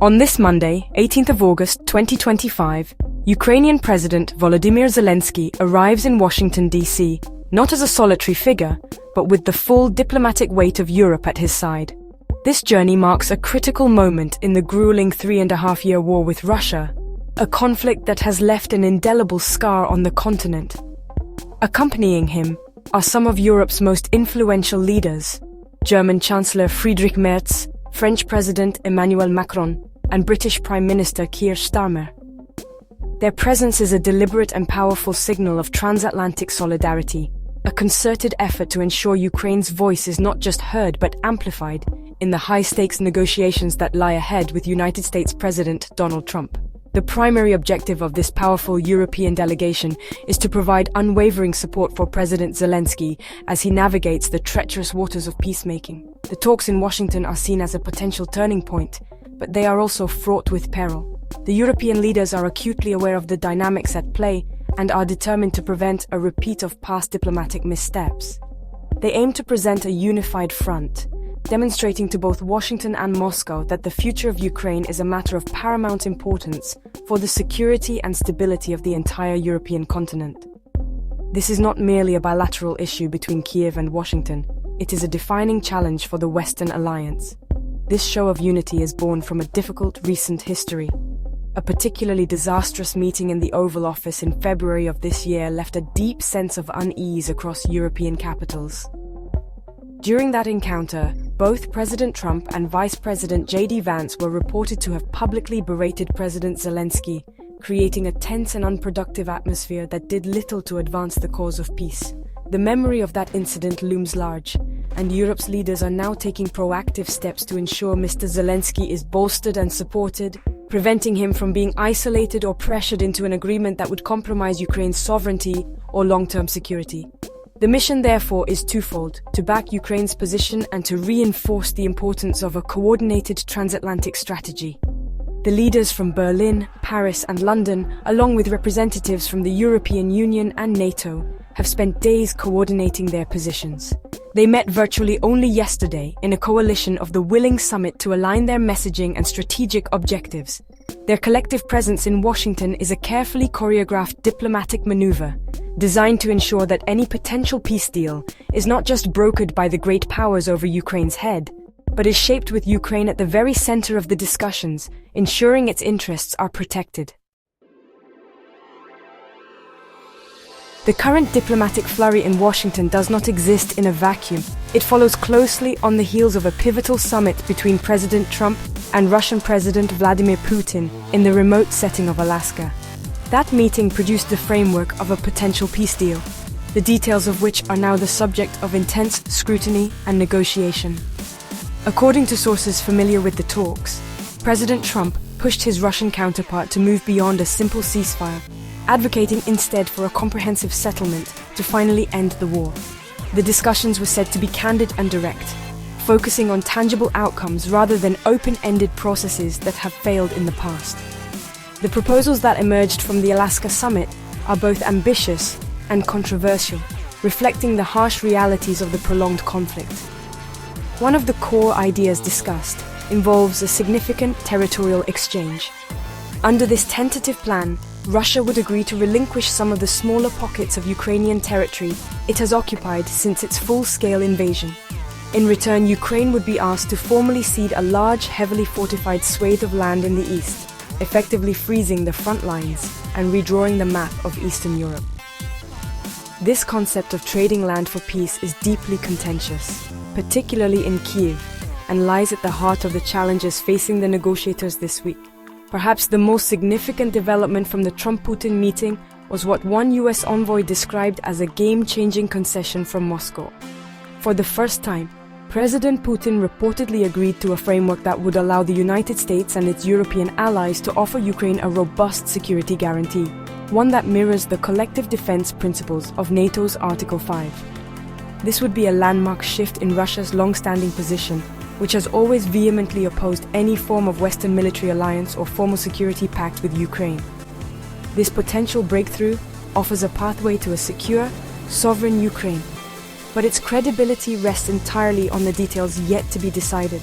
On this Monday, 18th of August 2025, Ukrainian President Volodymyr Zelensky arrives in Washington, D.C., not as a solitary figure, but with the full diplomatic weight of Europe at his side. This journey marks a critical moment in the grueling 3.5-year war with Russia, a conflict that has left an indelible scar on the continent. Accompanying him are some of Europe's most influential leaders: German Chancellor Friedrich Merz, French President Emmanuel Macron, and British Prime Minister Keir Starmer. Their presence is a deliberate and powerful signal of transatlantic solidarity, a concerted effort to ensure Ukraine's voice is not just heard but amplified in the high-stakes negotiations that lie ahead with United States President Donald Trump. The primary objective of this powerful European delegation is to provide unwavering support for President Zelensky as he navigates the treacherous waters of peacemaking. The talks in Washington are seen as a potential turning point, but they are also fraught with peril. The European leaders are acutely aware of the dynamics at play and are determined to prevent a repeat of past diplomatic missteps. They aim to present a unified front, demonstrating to both Washington and Moscow that the future of Ukraine is a matter of paramount importance for the security and stability of the entire European continent. This is not merely a bilateral issue between Kiev and Washington, it is a defining challenge for the Western alliance. This show of unity is born from a difficult recent history. A particularly disastrous meeting in the Oval Office in February of this year left a deep sense of unease across European capitals. During that encounter, both President Trump and Vice President J.D. Vance were reported to have publicly berated President Zelensky, creating a tense and unproductive atmosphere that did little to advance the cause of peace. The memory of that incident looms large, and Europe's leaders are now taking proactive steps to ensure Mr. Zelensky is bolstered and supported, preventing him from being isolated or pressured into an agreement that would compromise Ukraine's sovereignty or long-term security. The mission, therefore, is twofold: to back Ukraine's position and to reinforce the importance of a coordinated transatlantic strategy. The leaders from Berlin, Paris, and London, along with representatives from the European Union and NATO, have spent days coordinating their positions. They met virtually only yesterday in a coalition of the willing summit to align their messaging and strategic objectives. Their collective presence in Washington is a carefully choreographed diplomatic maneuver, designed to ensure that any potential peace deal is not just brokered by the great powers over Ukraine's head, but is shaped with Ukraine at the very center of the discussions, ensuring its interests are protected. The current diplomatic flurry in Washington does not exist in a vacuum. It follows closely on the heels of a pivotal summit between President Trump and Russian President Vladimir Putin in the remote setting of Alaska. That meeting produced the framework of a potential peace deal, the details of which are now the subject of intense scrutiny and negotiation. According to sources familiar with the talks, President Trump pushed his Russian counterpart to move beyond a simple ceasefire, advocating instead for a comprehensive settlement to finally end the war. The discussions were said to be candid and direct, focusing on tangible outcomes rather than open-ended processes that have failed in the past. The proposals that emerged from the Alaska summit are both ambitious and controversial, reflecting the harsh realities of the prolonged conflict. One of the core ideas discussed involves a significant territorial exchange. Under this tentative plan, Russia would agree to relinquish some of the smaller pockets of Ukrainian territory it has occupied since its full-scale invasion. In return, Ukraine would be asked to formally cede a large, heavily fortified swathe of land in the east, effectively freezing the front lines and redrawing the map of Eastern Europe. This concept of trading land for peace is deeply contentious, particularly in Kiev, and lies at the heart of the challenges facing the negotiators this week. Perhaps the most significant development from the Trump-Putin meeting was what one US envoy described as a game-changing concession from Moscow. For the first time, President Putin reportedly agreed to a framework that would allow the United States and its European allies to offer Ukraine a robust security guarantee, one that mirrors the collective defense principles of NATO's Article 5. This would be a landmark shift in Russia's long-standing position, which has always vehemently opposed any form of Western military alliance or formal security pact with Ukraine. This potential breakthrough offers a pathway to a secure, sovereign Ukraine, but its credibility rests entirely on the details yet to be decided.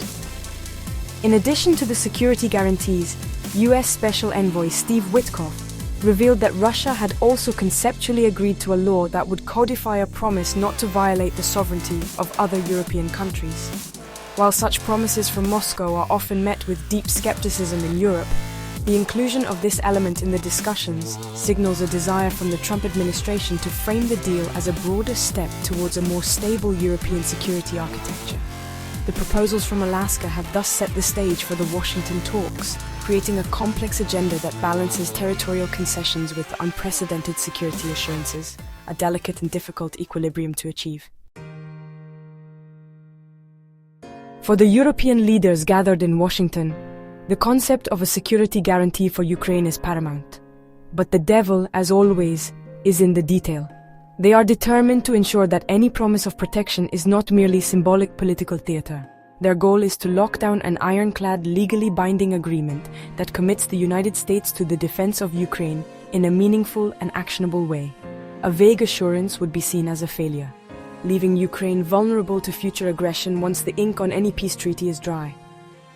In addition to the security guarantees, US Special Envoy Steve Witkoff revealed that Russia had also conceptually agreed to a law that would codify a promise not to violate the sovereignty of other European countries. While such promises from Moscow are often met with deep skepticism in Europe, the inclusion of this element in the discussions signals a desire from the Trump administration to frame the deal as a broader step towards a more stable European security architecture. The proposals from Alaska have thus set the stage for the Washington talks, creating a complex agenda that balances territorial concessions with unprecedented security assurances, a delicate and difficult equilibrium to achieve. For the European leaders gathered in Washington, the concept of a security guarantee for Ukraine is paramount. But the devil, as always, is in the detail. They are determined to ensure that any promise of protection is not merely symbolic political theater. Their goal is to lock down an ironclad, legally binding agreement that commits the United States to the defense of Ukraine in a meaningful and actionable way. A vague assurance would be seen as a failure, leaving Ukraine vulnerable to future aggression once the ink on any peace treaty is dry.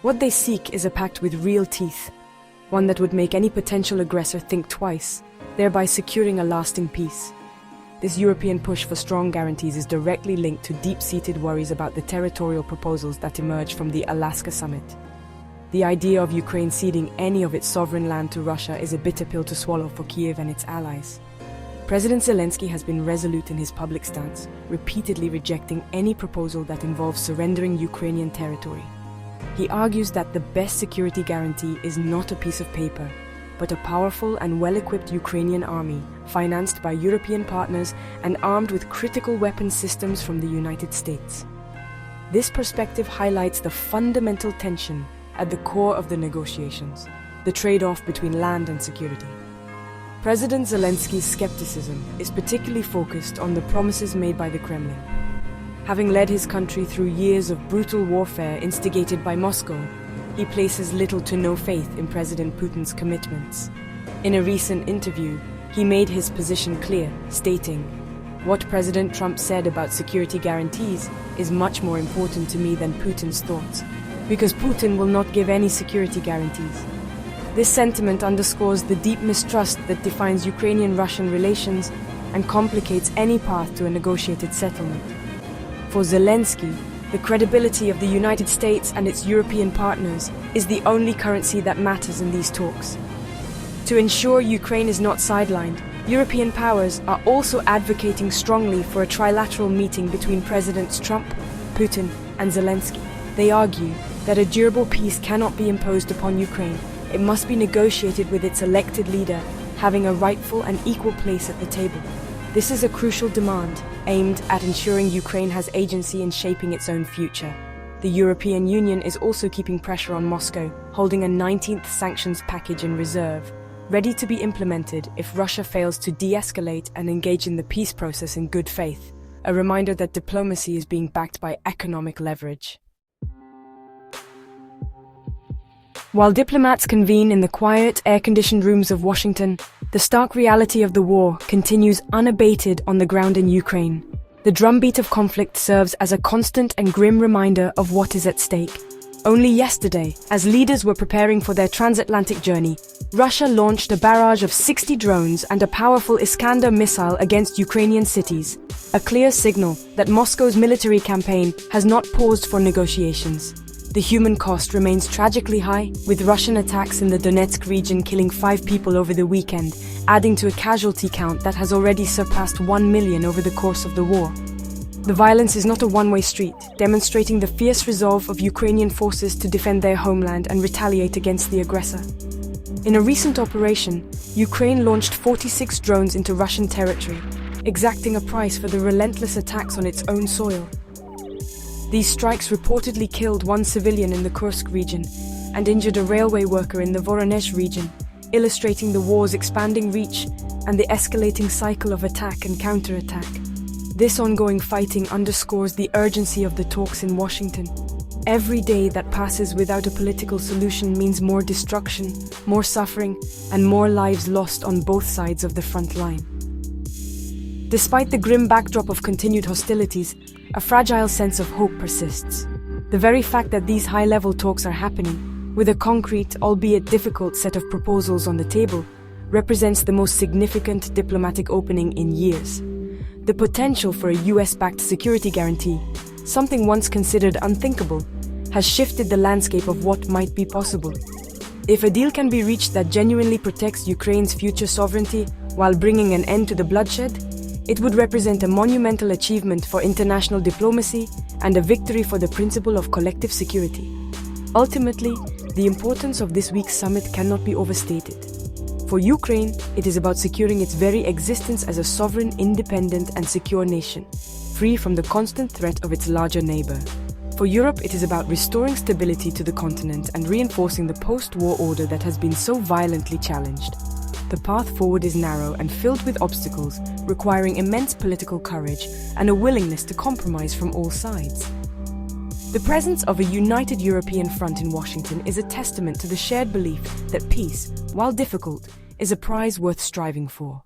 What they seek is a pact with real teeth, one that would make any potential aggressor think twice, thereby securing a lasting peace. This European push for strong guarantees is directly linked to deep-seated worries about the territorial proposals that emerged from the Alaska summit. The idea of Ukraine ceding any of its sovereign land to Russia is a bitter pill to swallow for Kiev and its allies. President Zelensky has been resolute in his public stance, repeatedly rejecting any proposal that involves surrendering Ukrainian territory. He argues that the best security guarantee is not a piece of paper, but a powerful and well-equipped Ukrainian army, financed by European partners and armed with critical weapon systems from the United States. This perspective highlights the fundamental tension at the core of the negotiations, the trade-off between land and security. President Zelensky's skepticism is particularly focused on the promises made by the Kremlin. Having led his country through years of brutal warfare instigated by Moscow, he places little to no faith in President Putin's commitments. In a recent interview, he made his position clear, stating, "What President Trump said about security guarantees is much more important to me than Putin's thoughts, because Putin will not give any security guarantees." This sentiment underscores the deep mistrust that defines Ukrainian-Russian relations and complicates any path to a negotiated settlement. For Zelensky, the credibility of the United States and its European partners is the only currency that matters in these talks. To ensure Ukraine is not sidelined, European powers are also advocating strongly for a trilateral meeting between Presidents Trump, Putin, and Zelensky. They argue that a durable peace cannot be imposed upon Ukraine. It must be negotiated with its elected leader having a rightful and equal place at the table. This is a crucial demand aimed at ensuring Ukraine has agency in shaping its own future. The European Union is also keeping pressure on Moscow, holding a 19th sanctions package in reserve, ready to be implemented if Russia fails to de-escalate and engage in the peace process in good faith, a reminder that diplomacy is being backed by economic leverage. While diplomats convene in the quiet, air-conditioned rooms of Washington, the stark reality of the war continues unabated on the ground in Ukraine. The drumbeat of conflict serves as a constant and grim reminder of what is at stake. Only yesterday, as leaders were preparing for their transatlantic journey, Russia launched a barrage of 60 drones and a powerful Iskander missile against Ukrainian cities, a clear signal that Moscow's military campaign has not paused for negotiations. The human cost remains tragically high, with Russian attacks in the Donetsk region killing 5 people over the weekend, adding to a casualty count that has already surpassed 1 million over the course of the war. The violence is not a one-way street, demonstrating the fierce resolve of Ukrainian forces to defend their homeland and retaliate against the aggressor. In a recent operation, Ukraine launched 46 drones into Russian territory, exacting a price for the relentless attacks on its own soil. These strikes reportedly killed 1 civilian in the Kursk region and injured a railway worker in the Voronezh region, illustrating the war's expanding reach and the escalating cycle of attack and counterattack. This ongoing fighting underscores the urgency of the talks in Washington. Every day that passes without a political solution means more destruction, more suffering, and more lives lost on both sides of the front line. Despite the grim backdrop of continued hostilities, a fragile sense of hope persists. The very fact that these high-level talks are happening, with a concrete, albeit difficult, set of proposals on the table, represents the most significant diplomatic opening in years. The potential for a US-backed security guarantee, something once considered unthinkable, has shifted the landscape of what might be possible. If a deal can be reached that genuinely protects Ukraine's future sovereignty while bringing an end to the bloodshed, it would represent a monumental achievement for international diplomacy and a victory for the principle of collective security. Ultimately, the importance of this week's summit cannot be overstated. For Ukraine, it is about securing its very existence as a sovereign, independent, and secure nation, free from the constant threat of its larger neighbor. For Europe, it is about restoring stability to the continent and reinforcing the post-war order that has been so violently challenged. The path forward is narrow and filled with obstacles, requiring immense political courage and a willingness to compromise from all sides. The presence of a united European front in Washington is a testament to the shared belief that peace, while difficult, is a prize worth striving for.